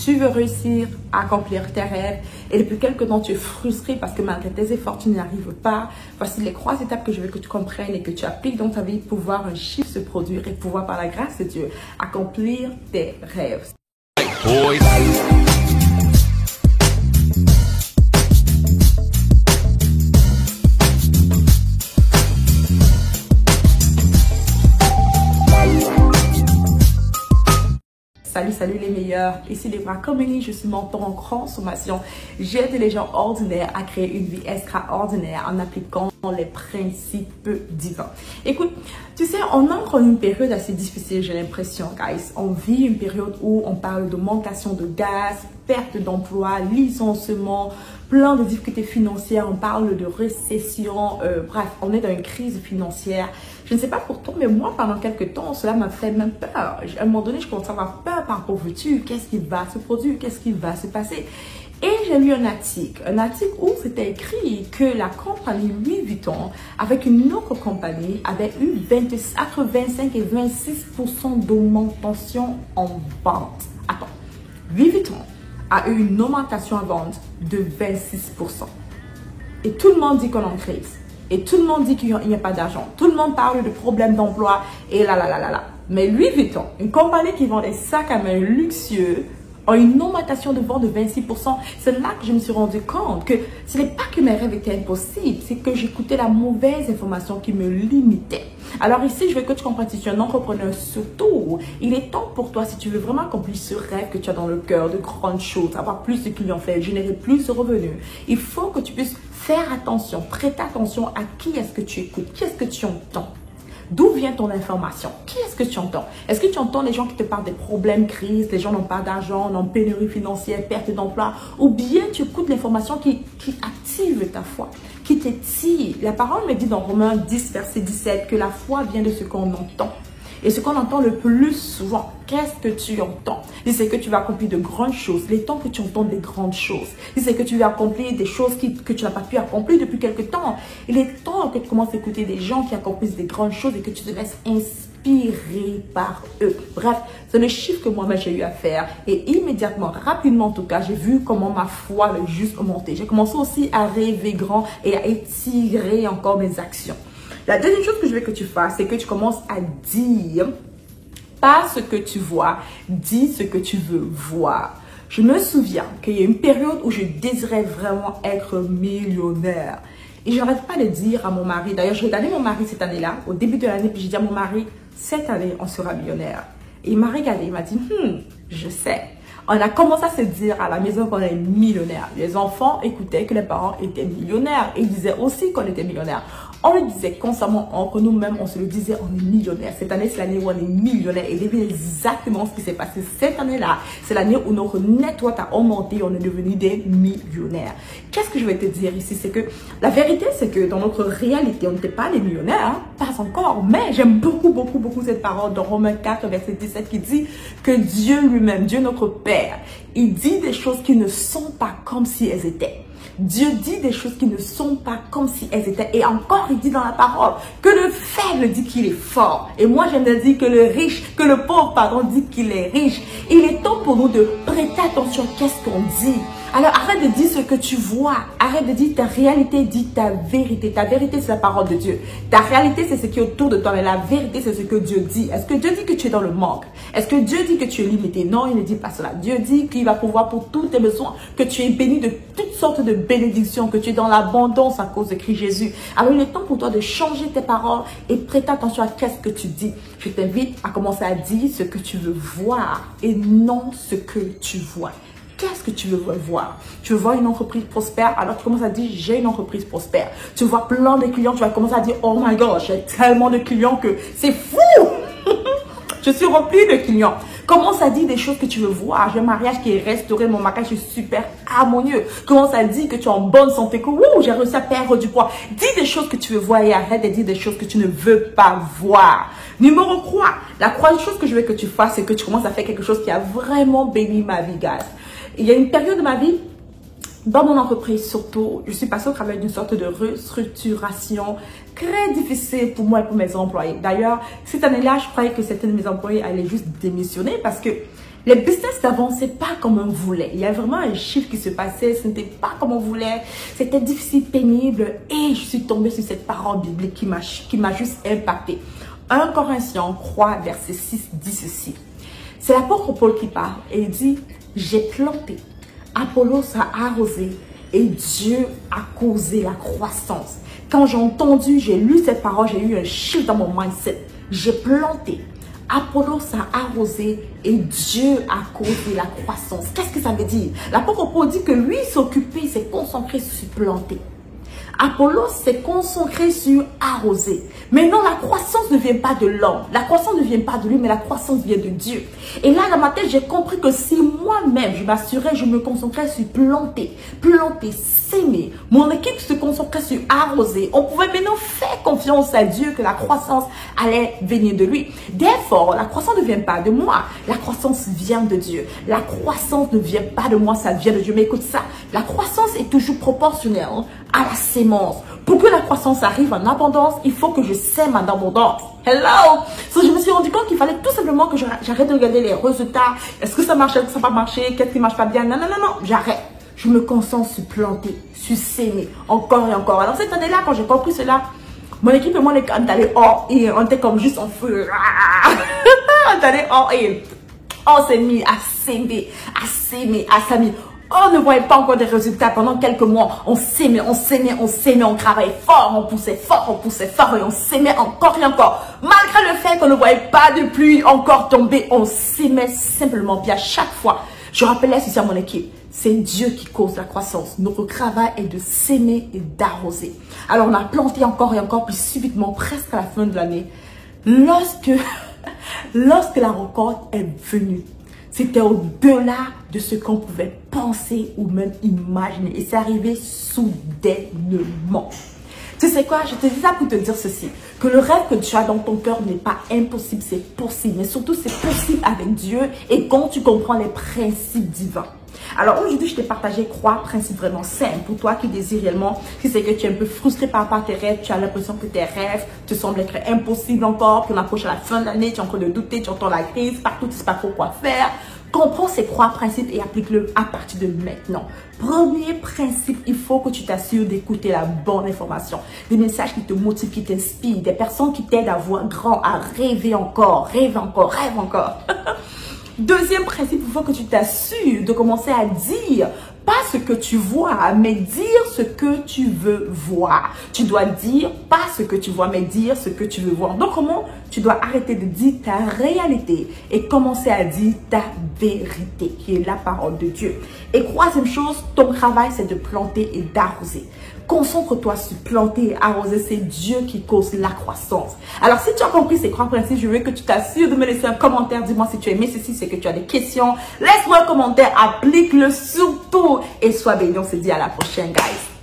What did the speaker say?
tu veux réussir à accomplir tes rêves et depuis quelque temps tu es frustré parce que malgré tes efforts tu n'y arrives pas, voici les 3 étapes que je veux que tu comprennes et que tu appliques dans ta vie pour voir un chiffre se produire et pouvoir par la grâce de Dieu accomplir tes rêves. Salut les meilleurs, ici Deborah Comini, je suis mentor en transformation. J'aide les gens ordinaires à créer une vie extraordinaire en appliquant les principes divins. Écoute, tu sais, on entre en une période assez difficile, j'ai l'impression, guys. On vit une période où on parle d'augmentation de gaz, perte d'emploi, licenciement, plein de difficultés financières, on parle de récession, bref, on est dans une crise financière. Je ne sais pas pour toi, mais moi, pendant quelques temps, cela m'a fait même peur. À un moment donné, je commençais à avoir peur par rapport au futur. Qu'est-ce qui va se produire? Qu'est-ce qui va se passer? Et j'ai lu un article où c'était écrit que la compagnie Louis Vuitton, avec une autre compagnie, avait eu entre 25 et 26% d'augmentation en vente. Attends, Louis Vuitton a eu une augmentation en vente de 26%. Et tout le monde dit qu'on est en crise. Et tout le monde dit qu'il n'y a pas d'argent. Tout le monde parle de problèmes d'emploi et là. Mais Louis Vuitton, une compagnie qui vend des sacs à main luxueux, a une augmentation de vente de 26%. C'est là que je me suis rendu compte que ce n'est pas que mes rêves étaient impossibles, c'est que j'écoutais la mauvaise information qui me limitait. Alors ici, je veux que tu comprennes, si tu es un entrepreneur surtout, il est temps pour toi, si tu veux vraiment accomplir ce rêve que tu as dans le cœur, de grandes choses, avoir plus de clients faits, générer plus de revenus, il faut que tu puisses faire attention, prêter attention à qui est-ce que tu écoutes, qui est-ce que tu entends. D'où vient ton information? Qui est-ce que tu entends? Est-ce que tu entends les gens qui te parlent des problèmes, crises, les gens n'ont pas d'argent, n'ont pénurie financière, perte d'emploi? Ou bien tu écoutes l'information qui active ta foi, qui t'étire? La parole me dit dans Romains 10, verset 17 que la foi vient de ce qu'on entend. Et ce qu'on entend le plus souvent, qu'est-ce que tu entends? C'est que tu vas accomplir de grandes choses. Les temps que tu entends des grandes choses. C'est que tu vas accomplir des choses que tu n'as pas pu accomplir depuis quelque temps. Il est temps que tu commences à écouter des gens qui accomplissent des grandes choses et que tu te laisses inspirer par eux. Bref, c'est le chiffre que moi-même j'ai eu à faire. Et immédiatement, rapidement en tout cas, j'ai vu comment ma foi a juste augmenté. J'ai commencé aussi à rêver grand et à étirer encore mes actions. La deuxième chose que je veux que tu fasses, c'est que tu commences à dire, pas ce que tu vois, dis ce que tu veux voir. Je me souviens qu'il y a une période où je désirais vraiment être millionnaire. Et je n'arrête pas de dire à mon mari, d'ailleurs je regardais mon mari cette année-là, au début de l'année, puis j'ai dit à mon mari, cette année on sera millionnaire. Et il m'a regardé, il m'a dit, je sais. On a commencé à se dire à la maison qu'on est millionnaire. Les enfants écoutaient que les parents étaient millionnaires. Et ils disaient aussi qu'on était millionnaire. On le disait constamment entre nous-mêmes, on se le disait, on est millionnaire. Cette année, c'est l'année où on est millionnaire. Et devinez exactement ce qui s'est passé cette année-là. C'est l'année où notre network a augmenté, on est devenu des millionnaires. Qu'est-ce que je vais te dire ici? C'est que la vérité, c'est que dans notre réalité, on n'était pas des millionnaires, hein? Pas encore. Mais j'aime beaucoup cette parole dans Romains 4, verset 17 qui dit que Dieu lui-même, Dieu notre Père, il dit des choses qui ne sont pas comme si elles étaient. Dieu dit des choses qui ne sont pas comme si elles étaient. Et encore, il dit dans la parole que le faible dit qu'il est fort. Et moi, j'aime bien dire que le pauvre, dit qu'il est riche. Il est temps pour nous de prêter attention à qu'est-ce qu'on dit. Alors, arrête de dire ce que tu vois. Arrête de dire ta réalité, dis ta vérité. Ta vérité, c'est la parole de Dieu. Ta réalité, c'est ce qui est autour de toi. Mais la vérité, c'est ce que Dieu dit. Est-ce que Dieu dit que tu es dans le manque? Est-ce que Dieu dit que tu es limité? Non, il ne dit pas cela. Dieu dit qu'il va pouvoir pour tous tes besoins, que tu es béni de toutes sortes de bénédictions, que tu es dans l'abondance à cause de Christ Jésus. Alors, il est temps pour toi de changer tes paroles et prêter attention à qu'est-ce que tu dis. Je t'invite à commencer à dire ce que tu veux voir et non ce que tu vois. Qu'est-ce que tu veux voir? Tu veux voir une entreprise prospère? Alors tu commences à dire, j'ai une entreprise prospère. Tu vois plein de clients, tu vas commencer à dire, oh my God, j'ai tellement de clients que c'est fou! Je suis remplie de clients. Commence à dire des choses que tu veux voir. J'ai un mariage qui est restauré, mon mariage est super harmonieux. Commence à dire que tu es en bonne santé, que j'ai réussi à perdre du poids. Dis des choses que tu veux voir et arrête de dire des choses que tu ne veux pas voir. Numéro 3, la troisième chose que je veux que tu fasses, c'est que tu commences à faire quelque chose qui a vraiment béni ma vie, guys. Il y a une période de ma vie, dans mon entreprise surtout, je suis passée au travers d'une sorte de restructuration très difficile pour moi et pour mes employés. D'ailleurs, cette année-là, je croyais que certains de mes employés allaient juste démissionner parce que Les business n'avançaient pas comme on voulait. Il y a vraiment un chiffre qui se passait, ce n'était pas comme on voulait. C'était difficile, pénible. Et je suis tombée sur cette parole biblique qui m'a juste impactée. 1 Corinthiens 3, verset 6 dit ceci. C'est l'apôtre Paul qui parle et il dit, j'ai planté, Apollos a arrosé et Dieu a causé la croissance. Quand j'ai entendu, j'ai lu cette parole, j'ai eu un chiffre dans mon mindset. J'ai planté, Apollos a arrosé et Dieu a causé la croissance. Qu'est-ce que ça veut dire? L'apôtre Paul dit que lui s'occupait, il s'est concentré sur planter. Apollos s'est concentré sur arroser. Mais non, la croissance ne vient pas de l'homme. La croissance ne vient pas de lui, mais la croissance vient de Dieu. Et là, dans ma tête, j'ai compris que si moi-même, je m'assurais, je me concentrais sur planter, s'aimer. Mon équipe se concentrait sur arroser. On pouvait maintenant faire confiance à Dieu que la croissance allait venir de lui. Therefore, la croissance ne vient pas de moi. La croissance vient de Dieu. La croissance ne vient pas de moi, ça vient de Dieu. Mais écoute ça, la croissance est toujours proportionnelle à la sémence. Pour que la croissance arrive en abondance, il faut que je sème en abondance. Hello! So, je me suis rendu compte qu'il fallait tout simplement que j'arrête de regarder les résultats. Est-ce que ça marche, est-ce que ça n'a pas marché, qu'est-ce qui ne marche pas bien? Non, non, non, non, j'arrête. Je me concentre sur planter, sur s'aimer, encore et encore. Alors cette année-là, quand j'ai compris cela, mon équipe et moi, on est allés hors et on était comme juste en feu. On est allés hors et on s'est mis à s'aimer, à s'aimer. On ne voyait pas encore des résultats pendant quelques mois. On s'aimait, on travaillait fort, on poussait fort et on s'aimait encore et encore. Malgré le fait qu'on ne voyait pas de pluie encore tomber, on s'aimait simplement. Puis à chaque fois, je rappelais ceci à mon équipe. C'est Dieu qui cause la croissance. Notre travail est de s'aimer et d'arroser. Alors on a planté encore et encore, puis subitement, presque à la fin de l'année, lorsque la récolte est venue, c'était au-delà de ce qu'on pouvait penser ou même imaginer. Et c'est arrivé soudainement. Tu sais quoi, je te dis ça pour te dire ceci. Que le rêve que tu as dans ton cœur n'est pas impossible, c'est possible. Mais surtout, c'est possible avec Dieu et quand tu comprends les principes divins. Alors aujourd'hui, je t'ai partagé 3 principes vraiment simples pour toi qui désires réellement, qui c'est que tu es un peu frustré par rapport à tes rêves, tu as l'impression que tes rêves te semblent être impossibles encore, qu'on approche à la fin de l'année, tu es en train de douter, tu entends la crise, partout tu ne sais pas trop quoi faire. Comprends ces 3 principes et applique-le à partir de maintenant. Premier principe, il faut que tu t'assures d'écouter la bonne information. Des messages qui te motivent, qui t'inspirent, des personnes qui t'aident à voir grand, à rêver encore, rêve encore, rêve encore. Deuxième principe, il faut que tu t'assures de commencer à dire pas ce que tu vois, mais dire ce que tu veux voir. Tu dois dire pas ce que tu vois, mais dire ce que tu veux voir. Donc, comment tu dois arrêter de dire ta réalité et commencer à dire ta vérité, qui est la parole de Dieu. Et troisième chose, ton travail, c'est de planter et d'arroser. Concentre-toi sur planter et arroser, c'est Dieu qui cause la croissance. Alors, si tu as compris ces 3 principes, je veux que tu t'assures de me laisser un commentaire. Dis-moi si tu as aimé ceci, c'est que tu as des questions. Laisse-moi un commentaire, applique-le surtout et sois béni. On se dit à la prochaine, guys.